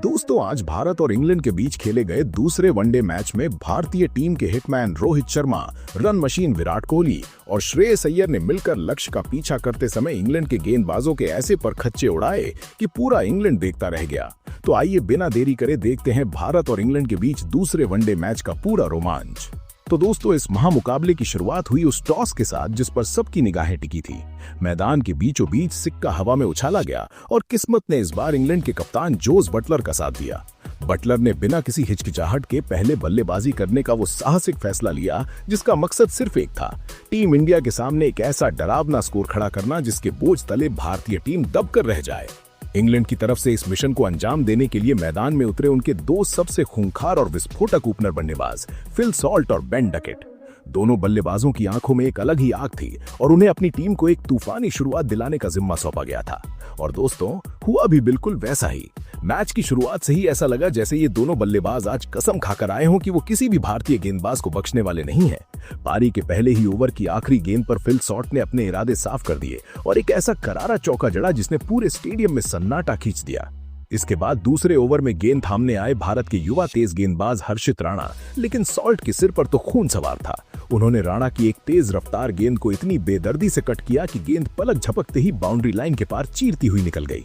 दोस्तों, आज भारत और इंग्लैंड के बीच खेले गए दूसरे वनडे मैच में भारतीय टीम के hitman Rohit Sharma, run machine Virat Kohli और श्रेयस अय्यर ने मिलकर लक्ष्य का पीछा करते समय इंग्लैंड के गेंदबाजों के ऐसे परखच्चे उड़ाए कि पूरा इंग्लैंड देखता रह गया। तो आइए बिना देरी करे देखते हैं भारत और इंग्लैंड के बीच दूसरे वनडे मैच का पूरा रोमांच। तो दोस्तों, इस महामुकाबले की शुरुआत हुई उस टॉस के साथ जिस पर सबकी निगाहें टिकी थी। मैदान के बीचों बीच सिक्का हवा में उछाला गया और किस्मत ने इस बार इंग्लैंड के कप्तान जोस बटलर का साथ दिया। बटलर ने बिना किसी हिचकिचाहट के पहले बल्लेबाजी करने का वो साहसिक फैसला लिया जिसका मकसद सिर्फ एक था, टीम इंडिया के सामने एक ऐसा डरावना स्कोर खड़ा करना जिसके बोझ तले भारतीय टीम दबकर रह जाए। इंग्लैंड की तरफ से इस मिशन को अंजाम देने के लिए मैदान में उतरे उनके दो सबसे खूंखार और विस्फोटक ओपनर बल्लेबाज फिल सॉल्ट और बेन डकेट। दोनों बल्लेबाजों की आंखों में एक अलग ही आग थी और उन्हें अपनी टीम को एक तूफानी शुरुआत दिलाने का जिम्मा सौंपा गया था। और दोस्तों, हुआ भी बिल्कुल वैसा ही। मैच की शुरुआत से ही ऐसा लगा जैसे ये दोनों बल्लेबाज आज कसम खाकर आए हों कि वो किसी भी भारतीय गेंदबाज को बख्शने वाले नहीं हैं। पारी के पहले ही ओवर की आखिरी गेंद पर फिल सॉल्ट ने अपने इरादे साफ कर दिए और एक ऐसा करारा चौका जड़ा जिसने पूरे स्टेडियम में सन्नाटा खींच दिया। इसके बाद दूसरे ओवर में गेंद थामने आए भारत के युवा तेज गेंदबाज हर्षित राणा, लेकिन सॉल्ट के सिर पर तो खून सवार था। उन्होंने राणा की एक तेज रफ्तार गेंद को इतनी बेदर्दी से कट किया कि गेंद पलक झपकते ही बाउंड्री लाइन के पार चीरती हुई निकल गई।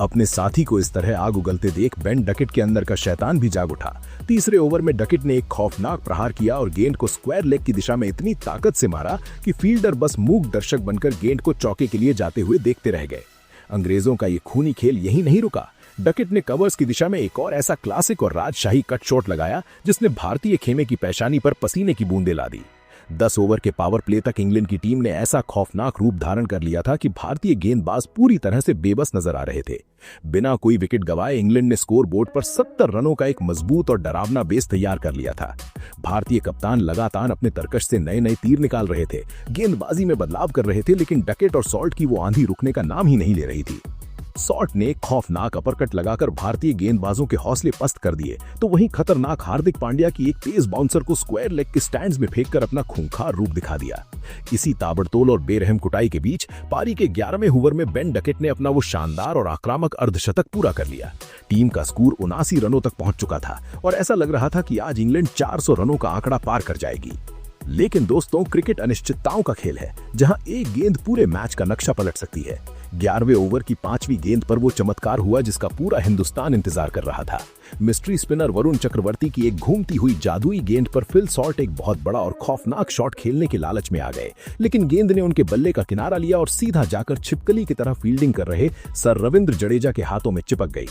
अपने साथी को इस तरह आग उगलते देख बेन डकेट के अंदर का शैतान भी जाग उठा। तीसरे ओवर में डकेट ने एक खौफनाक प्रहार किया और गेंद को स्क्वायर लेग की दिशा में इतनी ताकत से मारा कि फील्डर बस मूक दर्शक बनकर गेंद को चौके के लिए जाते हुए देखते रह गए। अंग्रेजों का ये खूनी खेल यही नहीं रुका। डकेट ने कवर्स की दिशा में एक और ऐसा क्लासिक और राजशाही कट शॉट लगाया जिसने भारतीय खेमे की पेशानी पर पसीने की बूंदें ला दी। 10 ओवर के पावर प्ले तक इंग्लैंड की टीम ने ऐसा खौफनाक रूप धारण कर लिया था कि भारतीय गेंदबाज पूरी तरह से बेबस नजर आ रहे थे। बिना कोई विकेट गंवाए इंग्लैंड ने स्कोर बोर्ड पर 70 रनों का एक मजबूत और डरावना बेस तैयार कर लिया था। भारतीय कप्तान लगातार अपने तरकश से नए नए तीर निकाल रहे थे, गेंदबाजी में बदलाव कर रहे थे, लेकिन डकेट और सॉल्ट की वो आंधी रुकने का नाम ही नहीं ले रही थी। सॉल्ट ने खौफनाक अपरकट लगाकर भारतीय गेंदबाजों के हौसले पस्त कर दिए, तो वहीं खतरनाक हार्दिक पांड्या की एक तेज बाउंसर को स्क्वायर लेग के स्टैंड्स में फेंककर अपना खूंखार रूप दिखा दिया। इसी ताबड़तोड़ और बेरहम कुटाई के बीच पारी के 11वें ओवर में बेन डकेट ने अपना वो शानदार और आक्रामक अर्धशतक पूरा कर लिया। टीम का स्कोर 79 रनों तक पहुंच चुका था और ऐसा लग रहा था कि आज इंग्लैंड 400 रनों का आंकड़ा पार कर जाएगी। लेकिन दोस्तों, क्रिकेट अनिश्चितताओं का खेल है जहां एक गेंद पूरे मैच का नक्शा पलट सकती है। 11वें ओवर की 5वीं गेंद पर वो चमत्कार हुआ जिसका पूरा हिंदुस्तान इंतजार कर रहा था। मिस्ट्री स्पिनर वरुण चक्रवर्ती की एक घूमती हुई जादुई गेंद पर फिल सॉल्ट एक बहुत बड़ा और खौफनाक शॉट खेलने के लालच में आ गए, लेकिन गेंद ने उनके बल्ले का किनारा लिया और सीधा जाकर छिपकली की तरह फील्डिंग कर रहे सर रविंद्र जडेजा के हाथों में चिपक गई।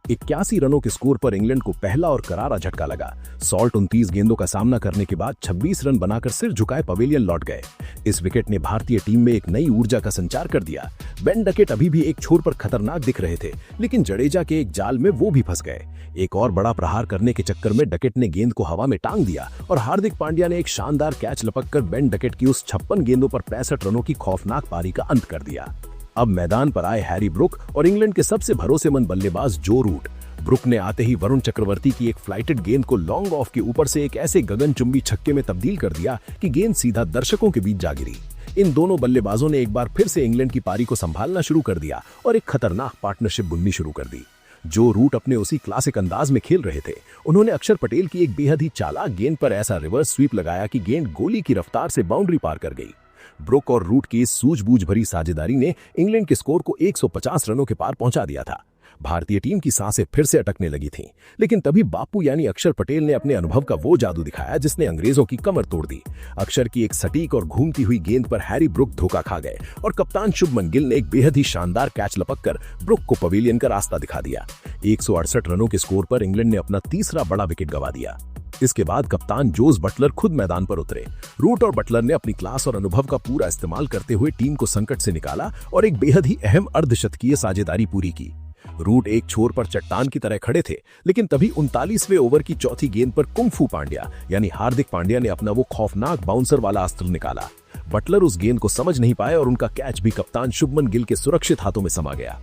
81 रनों के स्कोर पर इंग्लैंड को पहला और करारा झटका लगा। सॉल्ट 29 गेंदों का सामना करने के बाद 26 रन बनाकर सिर झुकाए पवेलियन लौट गए। इस विकेट ने भारतीय टीम में एक नई ऊर्जा का संचार कर दिया। बेन डकेट अभी भी एक छोर पर खतरनाक दिख रहे थे, लेकिन जडेजा के एक जाल में वो भी फंस गए। एक और बड़ा प्रहार करने के चक्कर में डकेट ने गेंद को हवा में टांग दिया और हार्दिक पांड्या ने एक शानदार कैच लपककर बेन डकेट की उस 56 गेंदों पर 65 रनों की खौफनाक पारी का अंत कर दिया। अब मैदान पर आए हैरी ब्रुक और इंग्लैंड के सबसे भरोसेमंद बल्लेबाज जो रूट। ब्रुक ने आते ही वरुण चक्रवर्ती की एक फ्लाइटेड गेंद को लॉन्ग ऑफ के ऊपर से एक ऐसे गगनचुंबी छक्के में तब्दील कर दिया कि गेंद सीधा दर्शकों के बीच जा गिरी। इन दोनों बल्लेबाजों ने एक बार फिर से इंग्लैंड की पारी को संभालना शुरू कर दिया और एक खतरनाक पार्टनरशिप बुननी शुरू कर दी। जो रूट अपने उसी क्लासिक अंदाज में खेल रहे थे। उन्होंने अक्षर पटेल की एक बेहद ही चालाक गेंद पर ऐसा रिवर्स स्वीप लगाया कि गेंद गोली की रफ्तार से बाउंड्री पार कर गई। ब्रुक और रूट की इस सूझबूझ भरी साझेदारी ने इंग्लैंड के स्कोर को 150 रनों के पार पहुंचा दिया था। भारतीय टीम की सांसें फिर से अटकने लगी थीं, लेकिन तभी बापू यानी अक्षर पटेल ने अपने अनुभव का वो जादू दिखाया जिसने अंग्रेजों की कमर तोड़ दी। अक्षर की एक सटीक और घूमती हुई गेंद पर हैरी ब्रुक धोखा खा गए और कप्तान शुभमन गिल ने एक बेहद ही शानदार कैच लपककर ब्रुक को पवेलियन का रास्ता दिखा दिया। 168 रनों के स्कोर पर इंग्लैंड ने अपना तीसरा बड़ा विकेट गंवा दिया। इसके बाद कप्तान जोस बटलर खुद मैदान पर उतरे। रूट और बटलर ने अपनी क्लास और अनुभव का पूरा इस्तेमाल करते हुए टीम को संकट से निकाला और एक बेहद ही अहम अर्धशतकीय साझेदारी पूरी की। रूट एक छोर पर चट्टान की तरह खड़े थे, लेकिन तभी 39वें ओवर की चौथी गेंद पर कुंफू पांड्या यानी हार्दिक पांड्या ने अपना वो खौफनाक बाउंसर वाला अस्त्र निकाला। बटलर उस गेंद को समझ नहीं पाए और उनका कैच भी कप्तान शुभमन गिल के सुरक्षित हाथों में समा गया।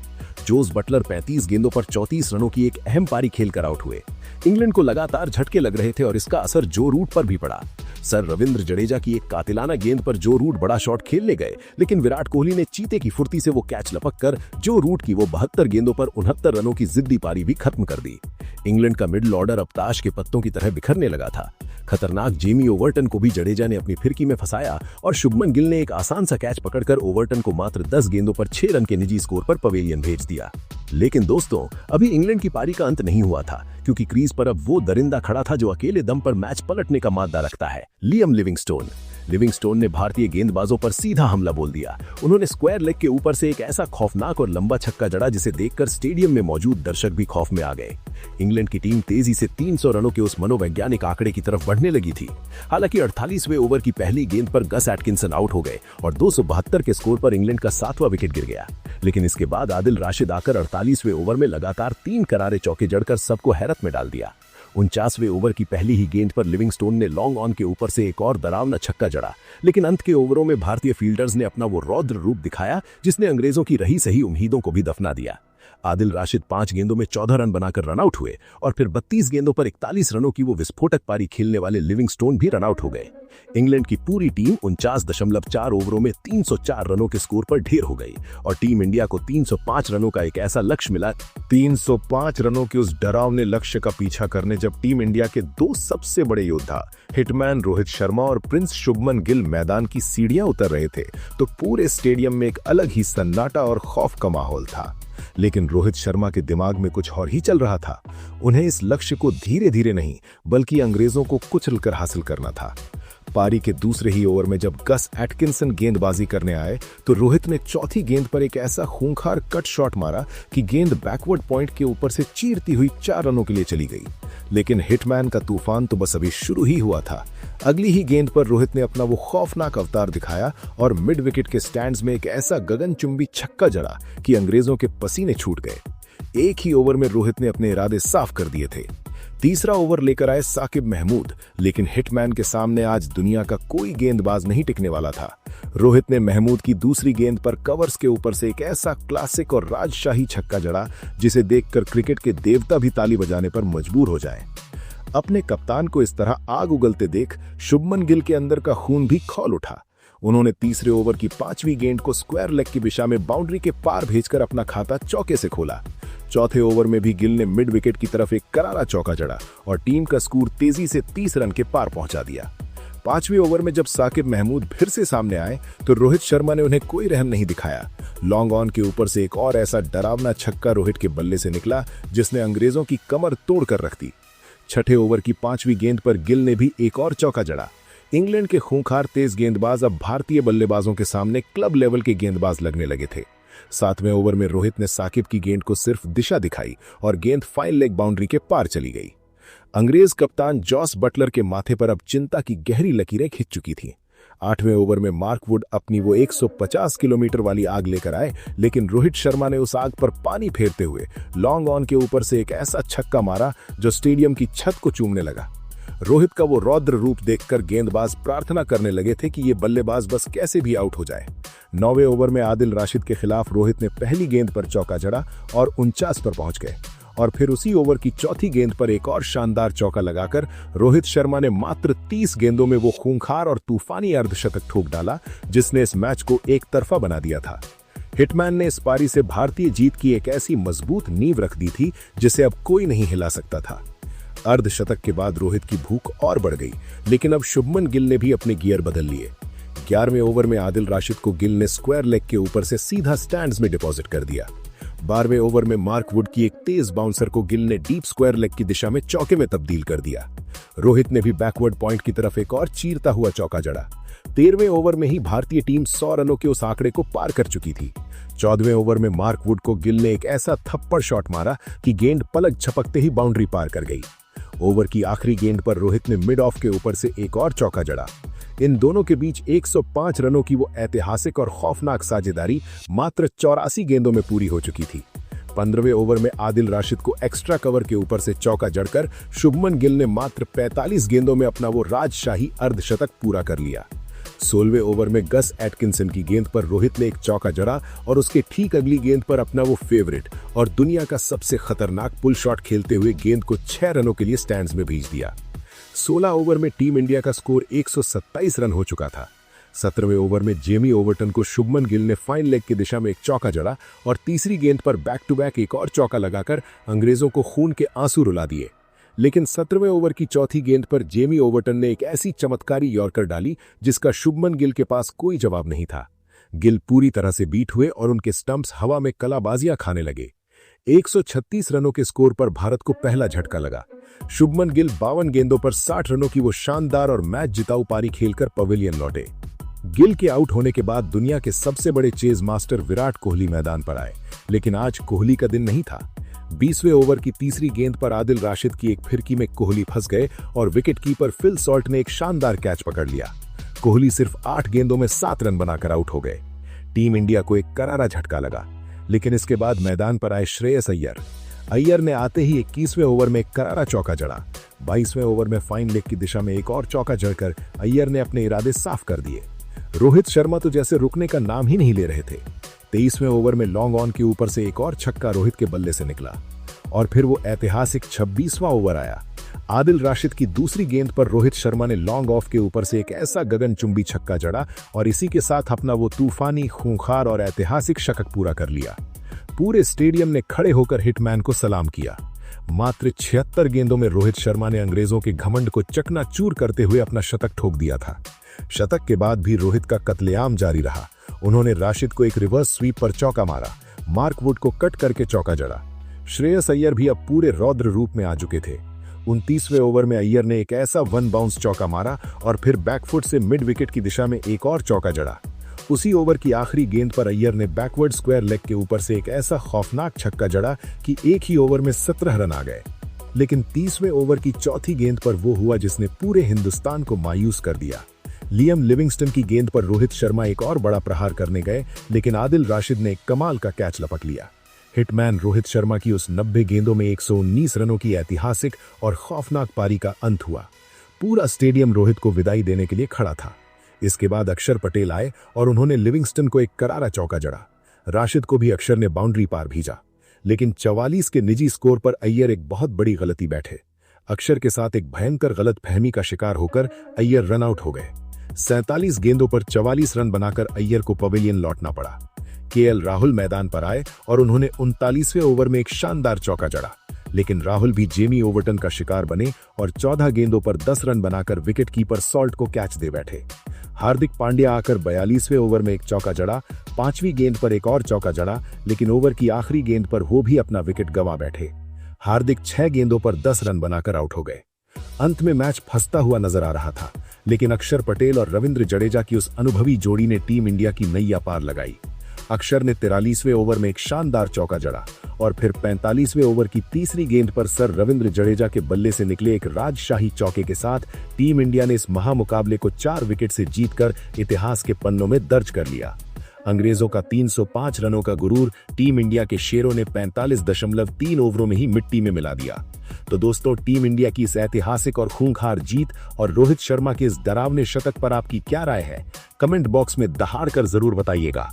जोस बटलर 35 गेंदों पर 34 रनों की एक अहम पारी खेलकर आउट हुए। इंग्लैंड को लगातार झटके लग रहे थे और इसका असर जो रूट पर भी पड़ा। सर रविंद्र जडेजा की एक कातिलाना गेंद पर जो रूट बड़ा शॉट खेलने गए, लेकिन विराट कोहली ने चीते की फुर्ती से वो कैच लपक कर जो रूट की वो 72 गेंदों पर 69 रनों की जिद्दी पारी भी खत्म कर दी। इंग्लैंड का मिडिल ऑर्डर अब ताश के पत्तों की तरह बिखरने लगा था। खतरनाक जेमी ओवर्टन को भी जडेजा ने अपनी फिरकी में फंसाया और शुभमन गिल ने एक आसान सा कैच पकड़कर ओवर्टन को मात्र 10 गेंदों पर 6 रन के निजी स्कोर पर पवेलियन भेज दिया। लेकिन दोस्तों, अभी इंग्लैंड की पारी का अंत नहीं हुआ था, क्योंकि क्रीज पर अब वो दरिंदा खड़ा था जो अकेले दम पर मैच पलटने का मादा रखता है, लियम लिविंगस्टोन। लिविंगस्टोन ने भारतीय गेंदबाजों पर सीधा हमला बोल दिया। उन्होंने स्क्वायर लेग के ऊपर से एक ऐसा खौफनाक और लंबा छक्का जड़ा जिसे देखकर स्टेडियम में मौजूद दर्शक भी खौफ में आ गए। इंग्लैंड की टीम तेजी से 300 रनों के उस मनोवैज्ञानिक आंकड़े की तरफ बढ़ने लगी थी। हालांकि 48वें ओवर की पहली गेंद पर गस एटकिंसन आउट हो गए और 272 के स्कोर पर इंग्लैंड का 7वां विकेट गिर गया। लेकिन इसके बाद आदिल राशिद आकर 48वें ओवर में लगातार 3 करारे चौके जड़कर सबको हैरत में डाल दिया। 49वें ओवर की पहली ही गेंद पर लिविंगस्टोन ने लॉन्ग ऑन के ऊपर से एक और डरावना छक्का जड़ा, लेकिन अंत के ओवरों में भारतीय फील्डर्स ने अपना वो रौद्र रूप दिखाया जिसने अंग्रेजों की रही सही उम्मीदों को भी दफना दिया। आदिल राशिद 5 गेंदों में 14 रन बनाकर रनआउट हुए और फिर 32 गेंदों पर 41 रनों की वो विस्फोटक पारी खेलने वाले लिविंगस्टोन भी रनआउट हो गए। इंग्लैंड की पूरी टीम 49.4 ओवरों में 304 रनों के स्कोर पर ढेर हो गई और टीम इंडिया को 305 रनों का एक ऐसा लक्ष्य मिला। 305 रनों के उस डरावने लक्ष्य का पीछा करने जब टीम इंडिया के 2 सबसे बड़े योद्धा हिटमैन रोहित शर्मा और प्रिंस शुभमन गिल मैदान की सीढ़ियां उतर रहे थे, तो पूरे स्टेडियम में एक अलग ही सन्नाटा और खौफ का माहौल था। लेकिन रोहित शर्मा के दिमाग में कुछ और ही चल रहा था। उन्हें इस लक्ष्य को धीरे धीरे नहीं बल्कि अंग्रेजों को कुचलकर हासिल करना था। पारी के दूसरे ही ओवर में जब गस एटकिंसन गेंदबाजी करने आए तो रोहित ने चौथी गेंद पर एक ऐसा खूंखार कट शॉट मारा कि गेंद बैकवर्ड पॉइंट के ऊपर से चीरती हुई 4 रनों के लिए चली गई। लेकिन हिटमैन का तूफान तो बस अभी शुरू ही हुआ था। अगली ही गेंद पर रोहित ने अपना वो खौफनाक अवतार दिखाया और मिड विकेट के स्टैंड्स में एक ऐसा गगनचुंबी छक्का जड़ा कि अंग्रेजों के पसीने छूट गए। एक ही ओवर में रोहित ने अपने इरादे साफ कर दिए थे। तीसरा ओवर लेकर आए साकिब महमूद, लेकिन हिटमैन के सामने आज दुनिया का कोई गेंदबाज नहीं टिकने वाला था। रोहित ने महमूद की दूसरी गेंद पर कवर्स के ऊपर से एक ऐसा क्लासिक और राजशाही छक्का जड़ा जिसे देखकर क्रिकेट के देवता भी ताली बजाने पर मजबूर हो जाए। अपने कप्तान को इस तरह आग उगलते देख शुभमन गिल के अंदर का खून भी खौल उठा। उन्होंने तीसरे ओवर की 5वीं गेंद को स्क्वायर लेग की दिशा में बाउंड्री के पार भेजकर अपना खाता चौके से खोला। चौथे ओवर में भी गिल ने मिड विकेट की तरफ एक करारा चौका जड़ा और टीम का स्कोर तेजी से 30 रन के पार पहुंचा दिया। 5वें ओवर में जब साकिब महमूद फिर से सामने आए तो रोहित शर्मा ने उन्हें कोई रहम नहीं दिखाया। लॉन्ग ऑन के ऊपर से एक और ऐसा डरावना छक्का रोहित के बल्ले से निकला जिसने अंग्रेजों की कमर तोड़कर रख दी। छठे ओवर की 5वीं गेंद पर गिल ने भी एक और चौका जड़ा। इंग्लैंड के खूंखार तेज गेंदबाज अब भारतीय बल्लेबाजों के सामने क्लब लेवल के गेंदबाज लगने लगे थे। 7वें ओवर में रोहित ने साकिब की गेंद को सिर्फ दिशा दिखाई और गेंद फाइन लेग बाउंड्री के पार चली गई। अंग्रेज कप्तान जॉस बटलर के माथे पर अब चिंता की गहरी लकीरें खिंच चुकी थीं। 8वें ओवर में मार्क वुड अपनी वो 150 किलोमीटर वाली आग लेकर आए, लेकिन रोहित शर्मा ने उस आग पर पानी फेरते हुए लॉन्ग ऑन के ऊपर से एक ऐसा छक्का मारा जो स्टेडियम की छत को चूमने लगा। रोहित का वो रौद्र रूप देखकर गेंदबाज प्रार्थना करने लगे थे कि ये बल्लेबाज बस कैसे भी आउट हो जाए। 9वें ओवर में आदिल राशिद के खिलाफ रोहित ने पहली गेंद पर चौका जड़ा और 49 पर पहुंच गए और फिर उसी ओवर की चौथी गेंद पर एक और शानदार चौका लगाकर रोहित शर्मा ने मात्र 30 गेंदों में वो खूंखार और तूफानी अर्धशतक ठोक डाला जिसने इस मैच को एक तरफा बना दिया था। हिटमैन ने इस पारी से भारतीय जीत की एक ऐसी मजबूत नींव रख दी थी जिसे अब कोई नहीं हिला सकता था। अर्धशतक के बाद रोहित की भूख और बढ़ गई, लेकिन अब शुभमन गिल ने भी अपने गियर बदल लिए। 11वें ओवर में आदिल राशिद को गिल ने स्क्वायर लेग के ऊपर से सीधा स्टैंड्स में डिपॉजिट कर दिया। 12वें ओवर में मार्क वुड की एक तेज बाउंसर को गिल ने डीप स्क्वायर लेग की दिशा में चौके में तब्दील कर दिया। रोहित ने भी बैकवर्ड पॉइंट की तरफ एक और चीरता हुआ चौका जड़ा। 13वें ओवर में ही भारतीय टीम 100 रनों के उस आंकड़े को पार कर चुकी थी। 14वें ओवर में मार्क वुड को गिल ने एक ऐसा थप्पड़ शॉट मारा कि गेंद पलक झपकते ही बाउंड्री पार कर गई। ओवर की आखिरी गेंद पर रोहित ने मिड ऑफ के ऊपर से एक और चौका जड़ा। इन दोनों के बीच 105 रनों की वो ऐतिहासिक और खौफनाक साझेदारी मात्र 84 गेंदों में पूरी हो चुकी थी। 15वें ओवर में आदिल राशिद को एक्स्ट्रा कवर के ऊपर से चौका जड़कर शुभमन गिल ने मात्र 45 गेंदों में अपना वो राजशाही अर्धशतक पूरा कर लिया। 16वें ओवर में गस एटकिंसन की गेंद पर रोहित ने एक चौका जड़ा और उसके ठीक अगली गेंद पर अपना वो फेवरेट और दुनिया का सबसे खतरनाक पुल शॉट खेलते हुए गेंद को 6 रनों के लिए स्टैंड्स में भेज दिया। 16 ओवर में टीम इंडिया का स्कोर 127 रन हो चुका था। 17वें ओवर में जेमी ओवर्टन को शुभमन गिल ने फाइन लेग की दिशा में एक चौका जड़ा और तीसरी गेंद पर बैक टू बैक एक और चौका लगाकर अंग्रेजों को खून के आंसू रुला दिए। लेकिन 17वें ओवर की चौथी गेंद पर जेमी ओवर्टन ने एक ऐसी चमत्कारी यॉर्कर डाली जिसका शुभमन गिल के पास कोई जवाब नहीं था। गिल पूरी तरह से बीट हुए और उनके स्टंप्स हवा में कलाबाजियां खाने लगे। 136 रनों के स्कोर पर भारत को पहला झटका लगा। शुभमन गिल 52 गेंदों पर 60 रनों की वो शानदार और मैच जिताऊ पारी खेलकर पवेलियन लौटे। गिल के आउट होने के बाद दुनिया के सबसे बड़े चेज मास्टर विराट कोहली मैदान पर आए, लेकिन आज कोहली का दिन नहीं था। 20वें ओवर की तीसरी गेंद पर आदिल राशिद की एक फिरकी में कोहली फंस गए और विकेट कीपर फिल सॉल्ट ने एक शानदार कैच पकड़ लिया। कोहली सिर्फ 8 गेंदों में 7 रन बनाकर आउट हो गए। टीम इंडिया को एक करारा झटका लगा, लेकिन इसके बाद मैदान पर आए श्रेयस अय्यर। अय्यर ने आते ही 21वें ओवर में एक करारा चौका जड़ा। 22वें ओवर में फाइन लेग की दिशा में एक और चौका जड़कर अय्यर ने अपने इरादे साफ कर दिए। रोहित शर्मा तो जैसे रुकने का नाम ही नहीं ले रहे थे। 23वें ओवर में लॉन्ग ऑन के ऊपर से एक और छक्का रोहित के बल्ले से निकला और फिर वो ऐतिहासिक 26वां ओवर आया। आदिल राशिद की दूसरी गेंद पर रोहित शर्मा ने लॉन्ग ऑफ के ऊपर से एक ऐसा गगनचुंबी छक्का जड़ा और इसी के साथ अपना वो तूफानी, खूंखार और ऐतिहासिक शतक पूरा कर लिया। पूरे स्टेडियम ने खड़े होकर हिटमैन को सलाम किया। मात्र 76 गेंदों में रोहित शर्मा ने अंग्रेजों के घमंड को चकनाचूर करते हुए अपना शतक ठोक दिया था। शतक के बाद भी रोहित का कत्लेआम जारी रहा। उन्होंने राशिद को एक रिवर्स स्वीप पर चौका मारा, मार्क वुड को कट करके चौका जड़ा। श्रेयस अय्यर भी अब पूरे रौद्र रूप में आ चुके थे। 29वें ओवर में अय्यर ने एक ऐसा वन बाउंस चौका मारा और फिर बैकफुट से मिड विकेट की दिशा में एक और चौका जड़ा। उसी ओवर की आखिरी गेंद पर अय्यर ने बैकवर्ड स्क्वायर लेग के ऊपर से एक ऐसा खौफनाक छक्का जड़ा कि एक ही ओवर में 17 रन आ गए। लेकिन 30वें ओवर की चौथी गेंद पर वो हुआ जिसने पूरे हिंदुस्तान को मायूस कर दिया। लियम लिविंगस्टन की गेंद पर रोहित शर्मा एक और बड़ा प्रहार करने गए, लेकिन आदिल राशिद ने एक कमाल का कैच लपक लिया। हिटमैन रोहित शर्मा की उस 90 गेंदों में 119 रनों की ऐतिहासिक और खौफनाक पारी का अंत हुआ। पूरा स्टेडियम रोहित को विदाई देने के लिए खड़ा था। इसके बाद अक्षर पटेल आए और उन्होंने लिविंगस्टन को एक करारा चौका जड़ा। राशिद को भी अक्षर ने बाउंड्री पार भेजा, लेकिन 44 के निजी स्कोर पर अय्यर एक बहुत बड़ी गलती बैठे। अक्षर के साथ एक भयंकर गलत फहमी का शिकार होकर अय्यर रन आउट हो गए। 47 गेंदों पर 44 रन बनाकर अय्यर को पवेलियन लौटना पड़ा। केएल राहुल मैदान पर आए और उन्होंने 39वें ओवर में एक शानदार चौका जड़ा, लेकिन राहुल भी जेमी ओवर्टन का शिकार बने और 14 गेंदों पर 10 रन बनाकर विकेट कीपर सॉल्ट को कैच दे बैठे। हार्दिक पांड्या आकर 42वें ओवर में एक चौका जड़ा। 5वीं गेंद पर एक और चौका जड़ा, लेकिन ओवर की आखिरी गेंद पर वो भी अपना विकेट गंवा बैठे। हार्दिक 6 गेंदों पर 10 रन बनाकर आउट हो गए। अंत में मैच फंसता हुआ नजर आ रहा था, लेकिन अक्षर पटेल और रविंद्र जडेजा की उस अनुभवी जोड़ी ने टीम इंडिया की नैया पार लगाई। अक्षर ने 43वें ओवर में एक शानदार चौका जड़ा और फिर 45वें ओवर की तीसरी गेंद पर सर रविंद्र जडेजा के बल्ले से निकले एक राजशाही चौके के साथ टीम इंडिया ने इस महामुकाबले को 4 विकेट से जीतकर इतिहास के पन्नों में दर्ज कर लिया। अंग्रेजों का 305 रनों का गुरूर टीम इंडिया के शेरों ने 45.3 ओवरों में ही मिट्टी में मिला दिया। तो दोस्तों, टीम इंडिया की इस ऐतिहासिक और खूंखार जीत और रोहित शर्मा के इस डरावने शतक पर आपकी क्या राय है? कमेंट बॉक्स में दहाड़ कर जरूर बताइएगा।